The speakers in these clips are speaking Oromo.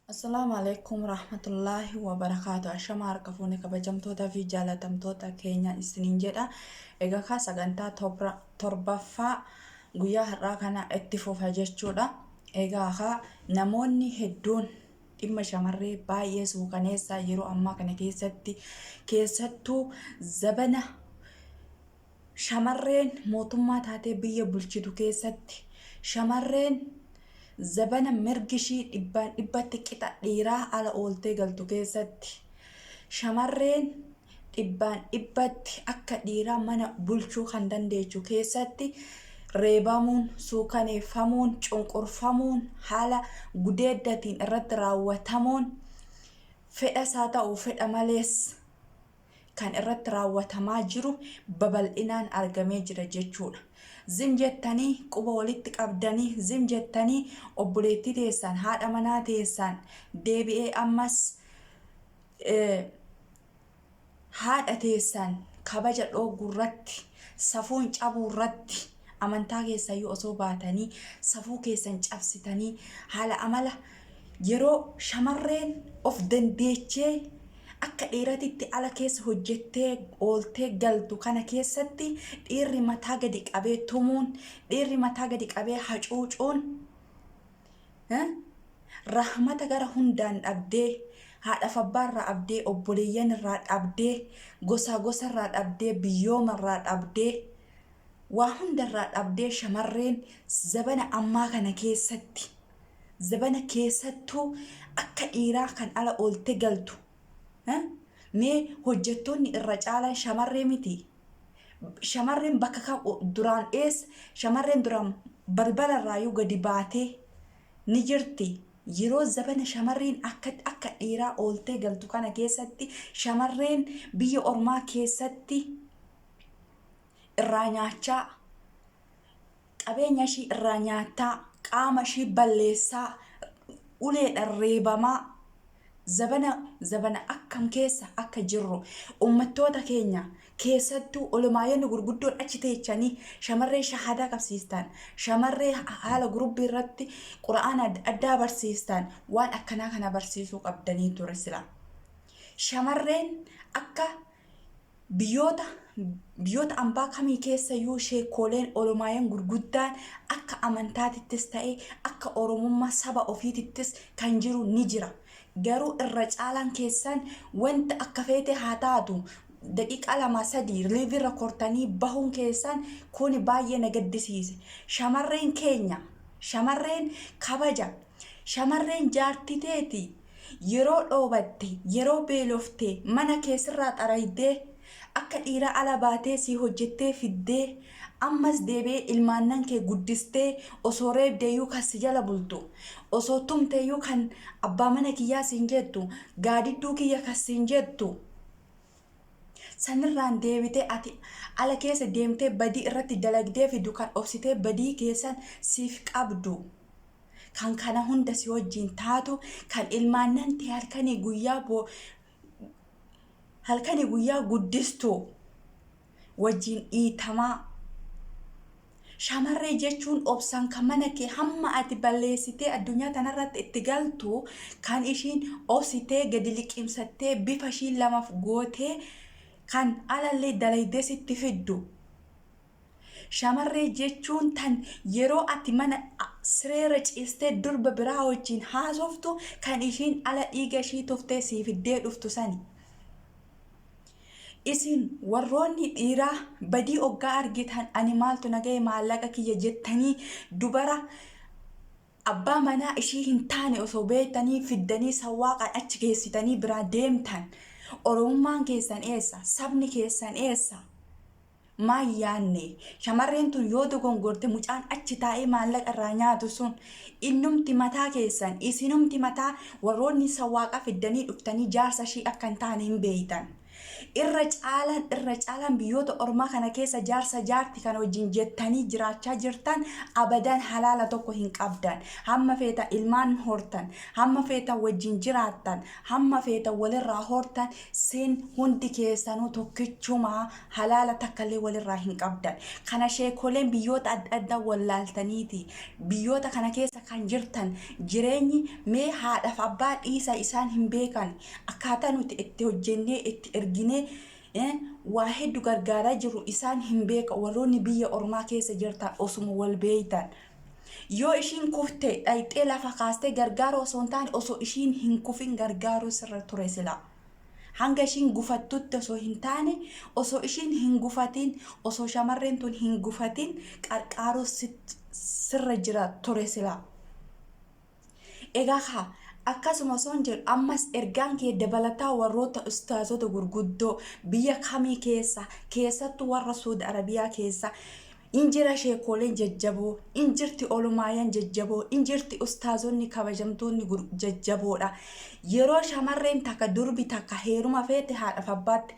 Assalamu alaikum rahmatullahi wa barakatuh. Ashama harkafuuni kabajamtoota fi jaalatamtoota keenya isiniin jedha. Egaa ka sagantaa torbaffaa guyyaa har'aa kana itti fufa jechuudha. Egaa ka namoonni hedduun dhimma shamarree baay'ee suukaneessaa yeroo ammaa kana keessattuu zabana shamarreen mootummaa taatee biyya bulchitu keessatti shamarreen zabana mirgishii dhibbatti qixa dhiiraa ala ooltee galtu keessatti shamarreen dhibbatti akka dhiiraa mana bulchuu kan dandeechu keessatti reebamuun, suukaneeffamuun, cunqurfamuun, haala gudeeddatiin irratti raawwatamuun fedhasaa ta'uu fedha malees kan irratti raawwatamaa jiru babal'inaan argamee jira jechuudha. Zim jettanii quba walitti qabdanii zim jettanii obboleettii teessan haadha manaa teessan deebi'ee ammas haadha teessan kabaja dhooguu irratti safuun cabuu irratti amantaa keessayyuu osoo baatanii safuu keessan cabsitanii haala amala yeroo shamarreen of dandeechee akka dhiiratitti ala keessa hojjettee ooltee galtu kana keessatti dhiirri mataa gadi qabee tumuun dhiirri mataa gadi qabee hacuucuun rahmata gara hundaan dhabdee haadhaaf abbaarraa dhabdee obboleeyyan irraa dhabdee gosa irraa dhabdee biyyooma irraa dhabdee waa hundarraa dhabdee shamarreen zabana ammaa kana keessatti zabana keessattuu akka dhiiraa kan ala ooltee galtu mee hojjettoonni irra caalan shamarree miti. Shamarreen bakka duraan shamarreen duraan balbala irraayyuu gadi baatee ni jirti. Yeroo zabana shamarreen akka dhiiraa ooltee galtu kana keessatti shamarreen biyya ormaa keessatti irraa nyaachaa qabeenya ishii irraa nyaataa qaama ishii balleessaa uleedhaan reebamaa zabana akkam keessa akka jirru ummattoota keenya keessattuu olumaayyonni gurguddoon achi teechanii shamarree shahadaa qabsiistan shamarree haala gurubbii irratti qura'aana addaa barsiistan waan akkanaa kana barsiisuu qabdanii ture sila. Shamarreen akka biyyoota ambaa kamii keessayyuu sheekooleen olumaayyan gurguddaan akka amantaatittis ta'ee akka oromummaa saba ofiitittis kan jiru ni jira. Garuu irra caalaan keessan wanta akka feete haa taatu daqiiqaa 2-3 liivirra kortanii bahuun keessan kun baay'ee na gaddisiise. Shamarreen keenya shamarreen kabaja shamarreen jaartiteeti yeroo dhoobatte yeroo beelofte mana keessirraa xaraydee akka dhiira ala baatee si hojjettee fiddee ammas deebee ilmaannan kee guddistee osoo reebdeeyyuu kan si jala bultu osoo tumteeyyuu kan abbaa mana kiyyaa siin jettu gaadidduu kiyya kan siin jettu sanirraan deebitee ati ala keessa deemtee badii irratti dalagdee fidu kan obsitee badii keessan siif qabdu kan kana hunda si wajjin taatu kan ilmaannan tee halkanii guyyaa guddistu wajjin dhiitamaa. Shamarree jechuun obsaan kan mana kee hamma ati balleessitee addunyaa tanarratti itti galtu kan ishiin obsitee gadi liqimsattee bifa ishii lamaaf gootee kan alallee dalaydee sitti fiddu. Shamarree jechuun tan yeroo ati mana sireera ciistee durba biraa wajjin haasoftu kan ishiin ala dhiiga ishii tuftee sii fiddee dhuftu sani. Isin warroonni dhiiraa badii oggaa argitan ani maaltu nagahee maallaqa kiyya jettanii dubara abbaa manaa ishii hin taane osoo beektanii fiddanii sawwaaqaan achi geessitanii biraa deemtan oromummaan keessan eessa? Sabni keessan eessa? Maan yaanne shamarreen tun yoo dogongorte mucaan achi taa'ee maallaqa irraa nyaatu sun innumti mataa keessan isinumti mataa warroonni sawwaaqa fiddanii dhuftanii jaarsa ishii akka hin taane hin beeytan. irra caalaan biyyoota ormaa kana keessa jaarsa jaarti kan wajjin jettanii jiraachaa jirtan abadan halaala tokko hin qabdan. Hamma feeta ilmaan hortan, hamma feeta wajjin jiraattan, hamma feeta walirraa hortan sin hundi keessanuu tokkichuma halaala takkallee walirraa hin qabdan. Kana sheekoleen biyyoota adda addaa wallaaltaniiti. Biyyoota kana keessa kan jirtan jireenyi mee haadhaaf abbaa dhiisa isaan hin beekan. Akkaataa nuti itti hojjennee itti erginee waa hedduu gargaaraa jiru isaan hin beeka. Warroonni biyya ormaa keessa jirtan osuma wal beeytan. Yoo ishiin kufte dhayxee lafa kaastee gargaaruu osoo hin taane osoo ishiin hin kufin gargaaruu sirra ture sila. Hanga ishiin gufattutti osoo hin taane osoo ishiin hin gufatin osoo shamarreen tun hin gufatin qarqaaruu sirra jira ture sila. Egaa akkasuma son jedhu ammas ergaan kee dabalataa warroota ustaazota gurguddoo biyya kamii keessattuu warra Suudi Arabiyaa keessa injira sheekoleen jajjaboo, injirti olumaayan jajjaboo, injirti ustaazonni kabajamtoonni jajjaboodha. Yeroo shamarreen takka durbi takka heeruma feete haadhaaf abbaatti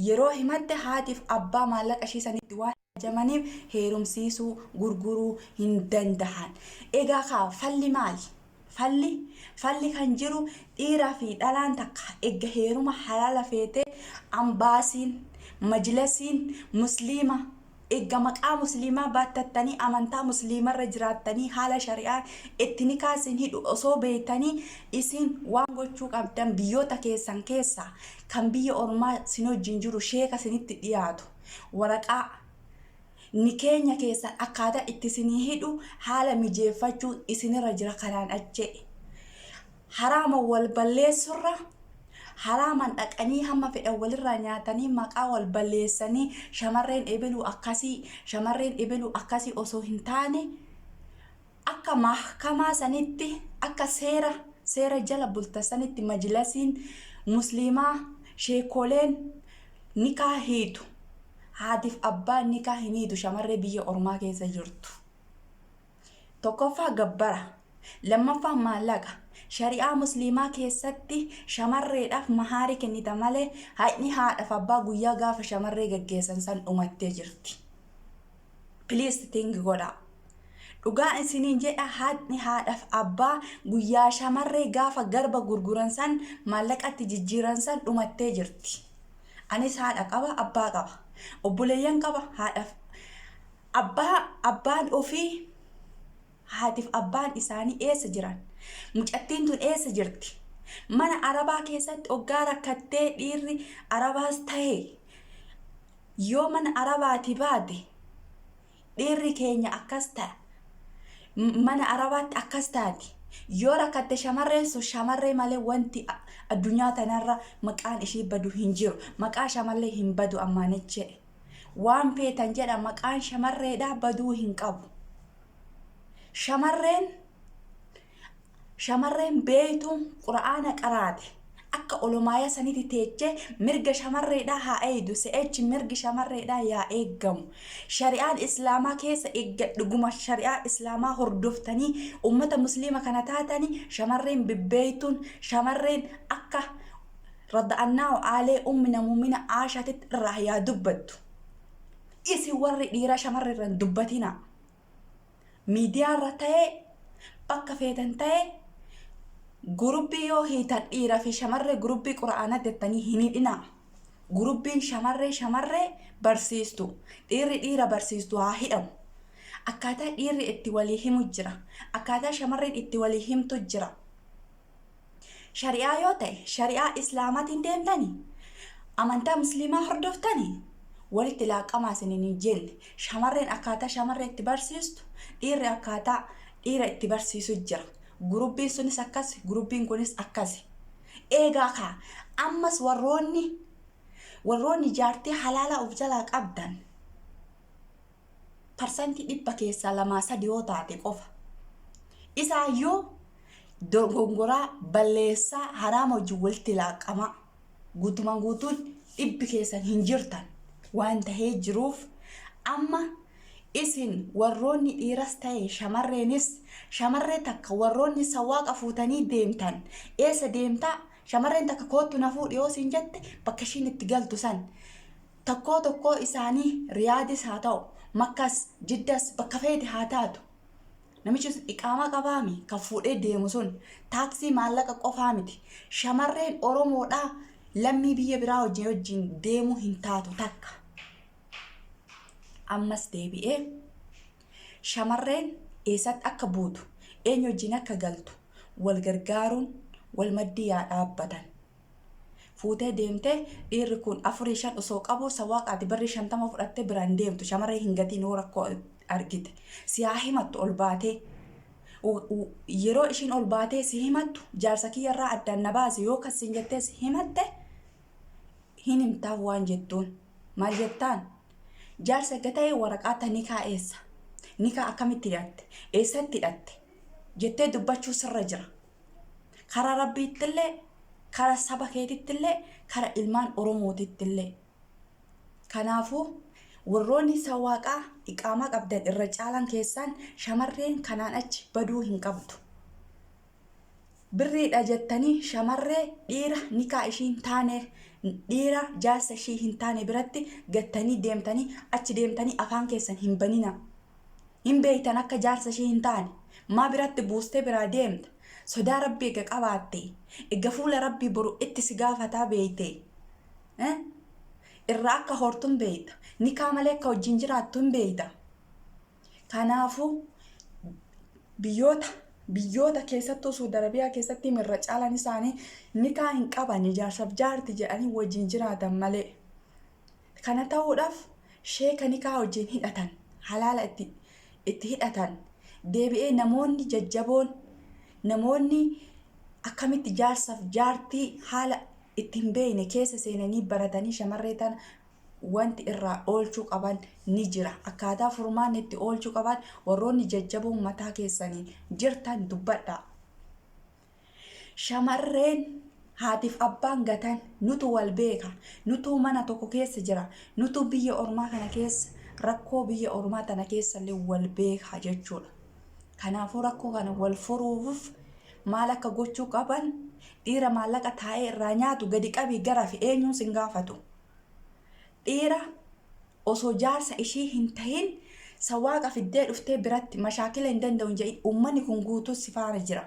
yeroo himatte haatiif abbaa maallaqa ishiisanitti waan jamaniif heerumsiisuu gurguruu hin dandahan. Egaa falli maali? Falli kan jiru dhiiraa fi dhalaan takka eegga heeruma halaala feete ambaasiin majlisiin musliima eegga maqaa musliimaa baattattanii amantaa musliimarra jiraattanii haala shari'aa itti ni kaasin hidhu osoo beeytanii isin waan gochuu qabdan biyyoota keessan keessa kan biyya ormaa sin wajjin jiru sheeka sinitti dhiyaatu waraqaa ni keenya keessan akkaataa itti isinii hidhu haala mijeeffachuu isinirra jira kanaan achee. Haraama wal balleessurra haraaman dhaqanii hamma fedhan walirraa nyaatanii maqaa wal balleessanii shamarreen ebeluu akkasii osoo hin taane akka mahkamaa sanitti akka seera jala bultasanitti majlisiin musliimaa sheekoleen nikaa hiitu. Haatiif abbaan nikaa hin hiitu shamarree biyya ormaa keessa jirtu. Tokkoffaa gabbara, lammaffaa maallaqa. Shari'aa musliimaa keessatti shamarreedhaaf mahaari kennita malee haadhi haadhaaf abbaa guyyaa gaafa shamarree gaggeessan san dhumattee jirti. Please think godha. Dhugaa isiniin jedha haadhi haadhaaf abbaa guyyaa shamarree gaafa garba gurguran san maallaqatti jijjiiran san dhumattee jirti. Anis haadha qaba, abbaa qaba. Obboleeyyan qaba, haadhaaf abbaan ofii haatiif abbaan isaanii eessa jiran? Mucattiin tun eessa jirti? Mana arabaa keessatti oggaa rakkattee dhiirri arabaas ta'e yoo mana arabaati baate dhiirri keenya akkas ta'a. Mana arabaatti akkas taati. Yoo rakkatte shamarree malee wanti addunyaa tanarra maqaan ishii badu hin jiru. Maqaa shamarree hin badu ammaaniche. Waan feetan jedha maqaan shamarreedhaa baduu hin qabu. Shamarreen beeytuun quraana qaraate akka olumaaya sanitti teechee mirga shamarreedhaa haa eeydu se'echi mirgi shamarreedhaa yaa eeggamu. Shari'aan islaamaa keessa dhuguma shari'aa islaamaa hordoftanii ummata musliima kana taatanii shamarreen bibbeeytuun shamarreen akka rada'annaa aalee ummina muumina aashaatitti irraa yaa dubbattu. Isin warri dhiiraa shamarreerran dubbatina. Miidiyaarra ta'ee bakka feetan ta'ee gurubbii yoo hiitan dhiiraa fi shamarree gurubbii quraanaa jettanii hin hidhina. Gurubbiin shamarree barsiistu dhiirri dhiira barsiistu haa hidhamu. Akkaataa dhiirri itti walii himu jira. Akkaataa shamarreen itti walii himtu jira. Shari'aa yoo ta'e shari'aa islaamaatiin deemtanii amantaa musliimaa hordoftanii walitti laaqamaa isiniin hin jenne. Shamarreen akkaataa shamarree itti barsiistu dhiirri akkaataa dhiira itti barsiisu jira. Gurubbiin sunis akkas, gurubbiin kunis akkas. Eegaa ammas warroonni jaartii halaalaa of jalaa qabdan parsantii 100% yoo taate qofa. Isaayyuu dogongoraa balleessaa haraama wajjin walitti laaqama. Guutumaan guutuun 100% hin jirtan waan tahee jiruuf amma isin warroonni dhiiras ta'e shamarreenis shamarree takka warroonni sawaaqa fuutanii deemtan eessa deemtaa Shamarreen takka kootu na fuudhi yoo siin jette bakka ishiin itti galtu san. Tokko isaanii Riyaadis haa ta'u, Makkas, Jiddas bakka feete haa taatu. Namichi iqaamaa qabaami kan fuudhee deemu sun taaksii maallaqa qofaa miti. Shamarreen Oromoodhaa lammii biyya biraa wajjin deemuu hin taatu takka. Ammas deebi'ee shamarreen eessatti akka buutu, eenyu wajjin akka galtu, wal gargaaruun wal maddii yaa dhaabbatan. Fuutee deemtee dhiirri kun 4-5 osoo qabu sawaaqaati barri 50 fudhattee biraan deemtu shamarree hin gatiin yoo rakkoo argite. Siyaa himattu ol baatee yeroo ishiin ol baatee si himattu jaarsa kiyyarraa addaan na baase yoo kasiin jettee si himatte hin himtaaf waan jettuun. Maal jettaan? Jaarsa gatee waraqaa nikaa eessa? Nikaa akkamitti hidhatte? Eessatti hidhatte? Jettee dubbachuu sirra jira. Karaa Rabbiittillee, karaa saba keetittillee, karaa ilmaan Oromootittillee. Kanaafuu warroonni sawaaqaa iqaamaa qabdan irra caalan keessaan shamarreen kanaan achi baduu hin qabdu. Birriidha jettanii shamarree dhiira nikaa ishiin taane dhiira jaarsa ishii hin taane biratti gattanii deemtanii achi deemtanii afaan keessan hin banina. Hin beeytan akka jaarsa ishii hin taane maa biratti buustee biraa deemta. Sodaa Rabbii eega qabaatte eega fuula Rabbii boru itti si gaafataa beeyte. Irraa akka hortuun beeyta. Nikaa malee akka wajjin jiraattu hin beeyta. Kanaafuu biyyoota keessattuu Suudi Arabiyaa keessatti irra caalan isaanii nikaa hin qaban jaarsaaf jaarti jedhanii wajjin jiraatan malee. Kana ta'uudhaaf sheeka nikaa wajjin hidhatan halaala itti hidhatan deebi'ee namoonni jajjaboon namoonni akkamitti jaarsaaf jaartii haala itti hin beekne keessa seenanii baratanii shamarree tana wanti irraa oolchuu qaban ni jira. Akkaataa furmaan itti oolchuu qaban warroonni jajjaboon mataa keessanii jirtan dubbadha. Shamarreen haatiif abbaan gatan nutu wal beeka. Nutu mana tokko keessa jira. Nutu biyya ormaa kana keessa rakkoo biyya ormaa tana keessallee wal beeka jechuudha. Kanaafuu rakkoo kana wal furuuf maal akka gochuu qaban dhiira maallaqa taa'ee irraa nyaatu gadi qabii gara fi eenyuun sin gaafatu. Dhiira osoo jaarsa ishii hin tahin sawaaqa fiddee dhuftee biratti mashaakila hin danda'u jedhi uummanni kun guutuu si faana jira.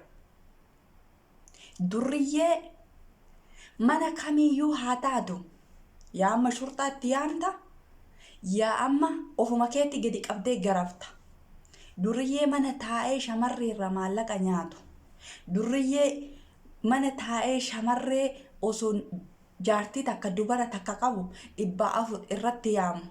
Durriyyee mana kamiyyuu haa taatu yaa amma shurxaatti yaamta yaa amma ofuma keetti gadi qabdee garafta. Durriyyee mana taa'ee shamarree irraa maallaqa nyaatu. Durriyyee mana taa'ee shamarree osoo jaartii takka dubara takka qabu 400 irratti yaamu.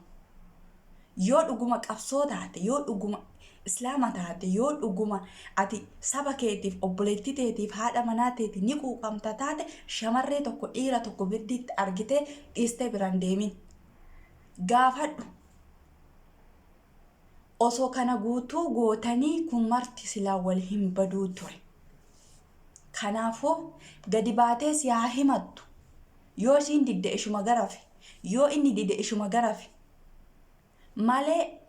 Yoo dhuguma qabsoo taate, yoo dhuguma islaama taate, yoo dhuguma ati saba keetiif obboleettii teetiif haadha manaa teeti ni quuqamta taate shamarree tokko dhiira tokko biddiitti argitee dhiistee biraan deemin. Gaafadhu. Osoo kana guutuu gootanii kun marti silaa wal hin baduu ture. Kanaafuu gadi baatee si haa himattu. Yoo isiin didde ishuma garafi, yoo inni didde ishuma garafi. Malee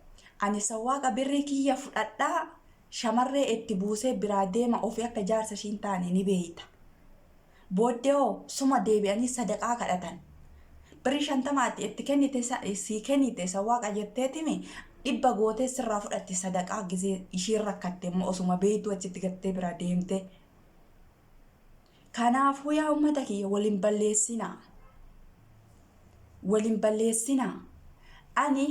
ani sawaaqa birrii kiyya fudhadhaa shamarree itti buusee biraa deema ofii akka jaarsa ishiin taane ni beeyta. Booddee hoo suma deebi'anii sadaqaa kadhatan. Birrii 50 itti kennite sii kennite sawaaqa jetteetimi 100 gootee sirraa fudhatte sadaqaa gisee ishiin rakkatte osuma beeytu achitti gattee biraa deemte. Kanaafuu yaa uummata kiyya waliin balleessinaa. Ani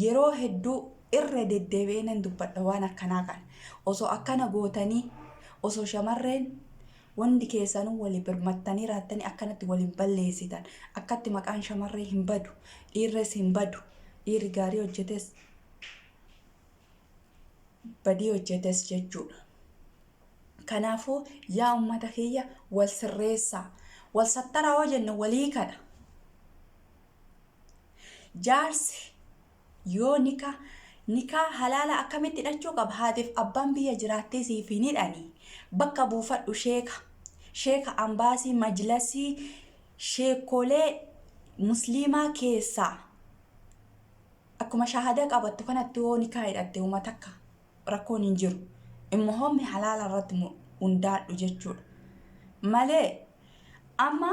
yeroo hedduu irra deddeebi'ee nan dubbadha waan akkanaa kana. Osoo akkana gootanii, osoo shamarreen wandi keessanuu walii birmattanii raattanii akkanatti waliin balleessitan. Akkatti maqaan shamarree hin badu, dhiirres hin badu. Dhiirri gaarii hojjetes, badii hojjetes jechuudha. Kanaafuu yaa uummata kiyya wal sirreessaa. Wal sattaraa hoo jennu walii kana. Jaarsi yoo nikaa halaala akkamitti hidhachuu qaba? Haatiif abbaan biyya jiraattee siif hin hidhanii. Bakka buufadhu sheeka ambaasii majlasii sheekolee musliimaa keessaa akkuma shahadaa qabattu kanatti yoo nikaa hidhatte uummata akka rakkoon hin jiru. Immoo hommi halaala irratti hundaadhu jechuudha. Malee amma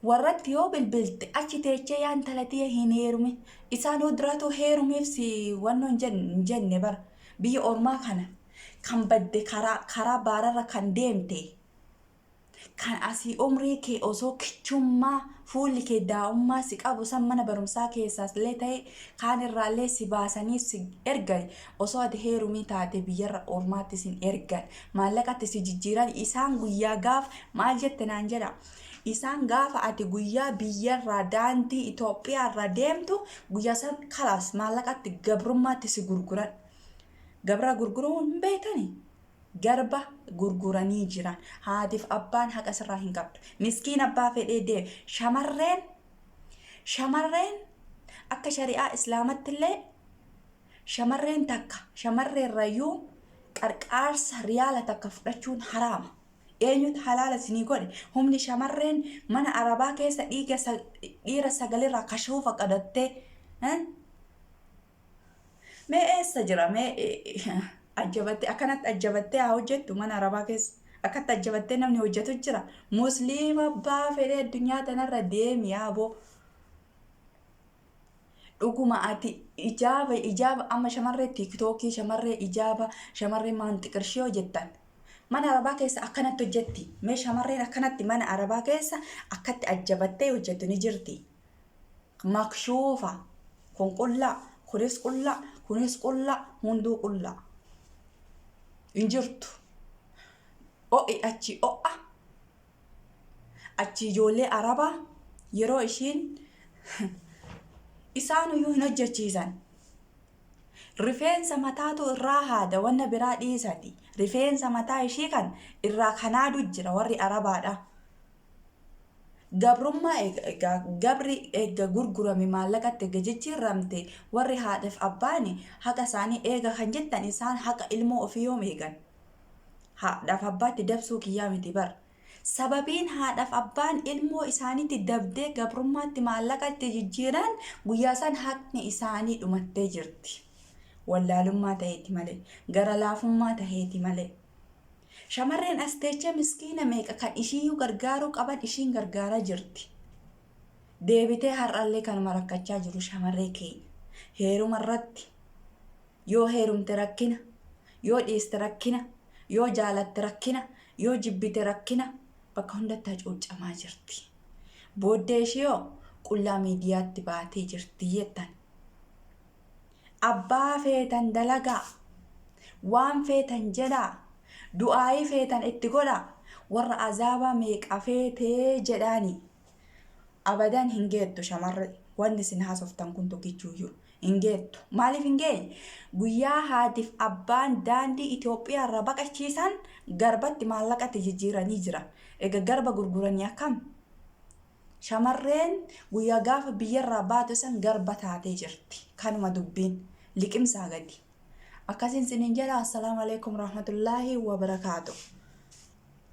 warratti yoo bilbilte achi teechee yaan talatii hin heerume isaan duraatu heerumeef si wanno hin jenne bara biyya ormaa kana kan badde karaa baararra kan deemte kan asii umrii kee osoo kichummaa fuulli kee daa'ummaa si qabu san mana barumsaa keessaas illee ta'e kaan irraallee si baasanii si ergan osoo ati heerumii taate biyyarra ormaatti sin ergan maallaqatti si jijjiiran isaan guyyaa gaaf maal jette naan jedha isaan gaafa ati guyyaa biyyarraa daandii Itoophiyaarra deemtu guyyaa san kalaas maallaqatti gabrummaatti si gurguran gabra gurguruun hin beekani garba gurguranii jiran haatiif abbaan haqa sirraa hin qabdu miskiin abbaa fedhee deeme shamarreen akka shari'aa islaamatti illee shamarreen takka shamarreen rayyuu qarqaarsa riyaala takka fudhachuun haraama eenyutu halaala isinii godhe humni shamarreen mana arabaa keessa dhiira sagalirraa kashuufa qadattee mee eessa jira mee ajjabattee akkanatti ajjabattee haa hojjettu mana arabaa keessa akkatti ajjabattee namni hojjetu jira musliima abbaa fedhee addunyaa tanarra deemi yaaboo dhuguma ati ijaaba amma shamarree tiiktookii shamarree ijaaba shamarree maanxiqirshii hojjettan mana arabaa keessa akkanatti hojjetti mee shamarreen akkanatti mana arabaa keessa akkatti ajjabattee hojjettu ni jirti makshuufa kun qullaa kunis qullaa hunduu qullaa injirtu o'i achi o'a achi ijoollee arabaa yeroo ishiin isaanuyyuu hin hojjechiisan rifeensa mataatu irraa haada wanna biraa dhiisati rifeensa mataa ishii kan irraa kanaadu jira warri arabaadha gabrummaa gabri eega gurgurame maallaqatti eega jijjiiramte warri haadhaaf abbaani haqa isaanii eega kan jettan isaan haqa ilmoo ofii yoom eegan haadhaaf abbaatti dabsuu kiyyaa miti bar sababiin haadhaaf abbaan ilmoo isaaniitti dabdee gabrummaatti maallaqatti jijjiiran guyyaa san haqni isaanii dhumattee jirti wallaalummaa ta'eeti malee gara laafummaa ta'eeti malee shamarreen asteecha miskiina meeqa kan ishiyyuu gargaaruu qaban ishiin gargaaraa jirti deebitee har'allee kan marakkachaa jiru shamarree keenya heeruma irratti yoo heerumte rakkina yoo dhiiste rakkina yoo jaalatte rakkina yoo jibbite rakkina bakka hundatti hacuucamaa jirti booddee ishiyoo qullaa miidiyaatti baatee jirti jettan abbaa feetan dalagaa waan feetan jedhaa du'aayii feetan itti godha warra azaabaa meeqa feetee jedhaani abadan hin geettu shamarre wanni isin haasoftan kun tokkichuuyyuu hin geettu maaliif hin geenye guyyaa haatiif abbaan daandii Itoophiyaarra baqachiisan garbatti maallaqatti jijjiiranii jira egaa garba gurguranii akkam shamarreen guyyaa gaafa biyyarraa baatu san garba taatee jirti kanuma dubbiin liqimsaa gadi akkasiin sinin jedha assalaamu alaikum rahmatullaahi wa barakaatuh